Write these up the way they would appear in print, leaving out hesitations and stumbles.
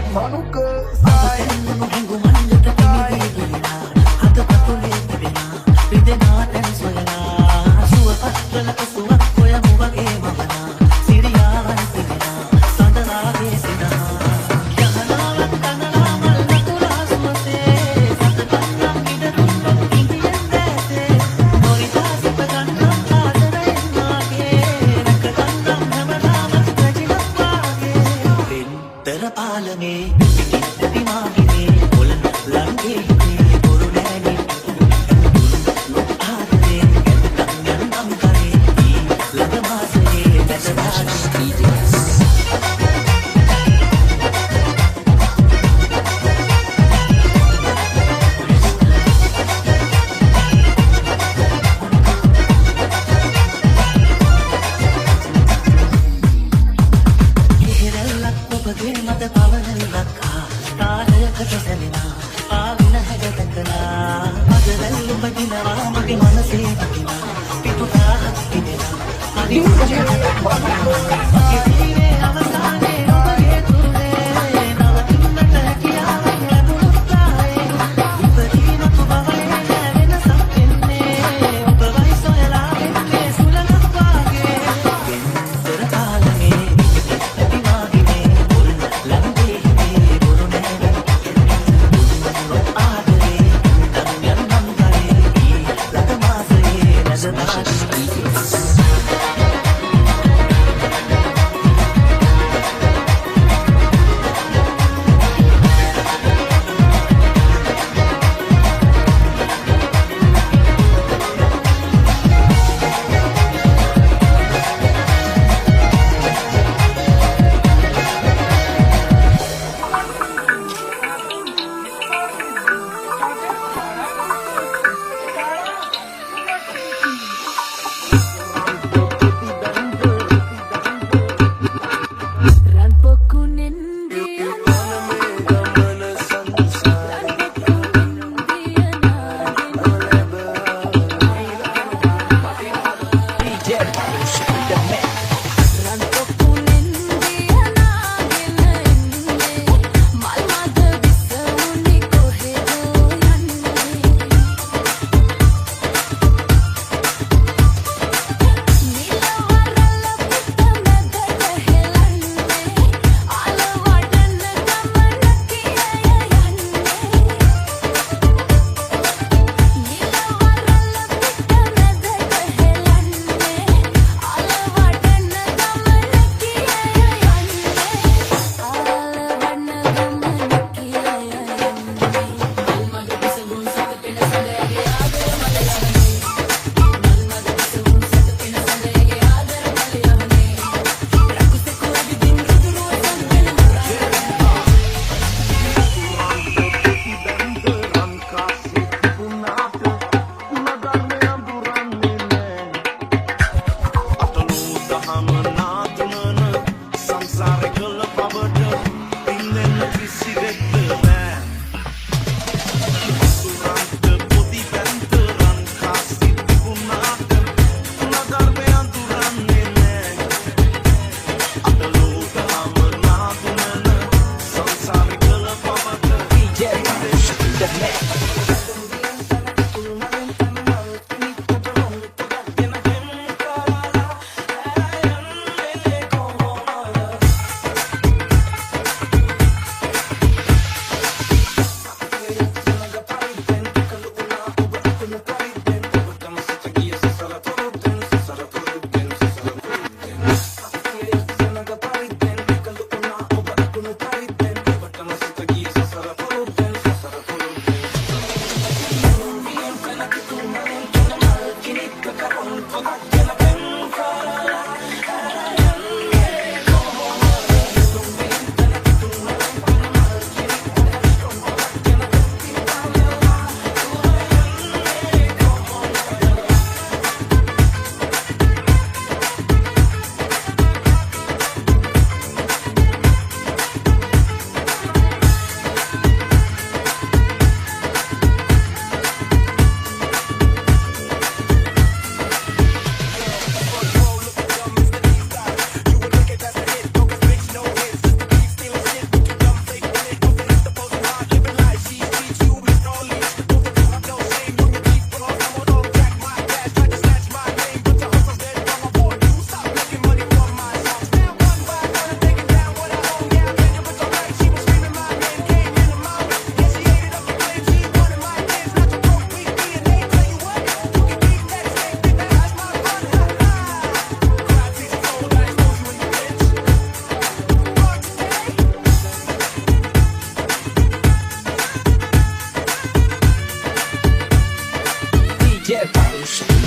මනුක සායන් හුඟු මන්දට පිමිදී ගිනා හද පතුලේ තිබෙනා රිදෙනා තැන් සොයලා සුව පත්වලක සුවක් ඔයමු වගේ මවනා සිරියාවන් තිබෙනා සඳලාගේ සිනා යහනාවක් කනලා මල් නතුරා සුවසේ සතකන්නම් ඉඩරුන්නොත් ඉන්දියෙන් දැසේ මොරිතා සිප ගන්නම් ආදරයෙන් මාගේ රැකගන්නම් හැමදාම රැජිනක් වාගේ වෙන්තර පාලමේ පිමාගිනේ පොළ ලංගේ හිතේ බොරු නෑනේ ආදරේ නැත්තම් යන්නම් කරේ ළඟ මාසයේ නැතදානේ ඉහිරල්ලක් ඔබගේ මත පවනල්ලක් තාලයකට සැලෙනා ආවින හැඩතකලා මගරැල් උපදිනවා මගේ මනසේ නකිනා පිටුතාහක් තිබෙනා අදින් මගේ ජීවේ අවසානයේ ඔබගේ තුරුලේ නවතින්නට හැකියාවක් ලැබුණොත් ආයේ ඉපදීමතු බවයේ නෑ වෙනසක් එන්නේ ඔබවයි සොයලා එන්නේ සුළඟක් වාගේ වෙන්තර කාලමේ ප්‍රතිමාගිනේ පොළ ලංගේ හිතේ බොරු නෑනේ ආදරේ නැත්තම් යන්නම් කරේ ළඟ මාසයේ නැතදානේ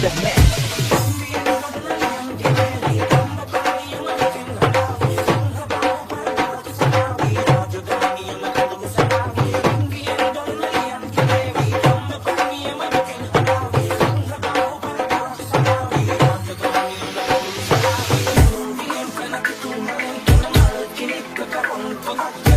the match. Kini kekapon,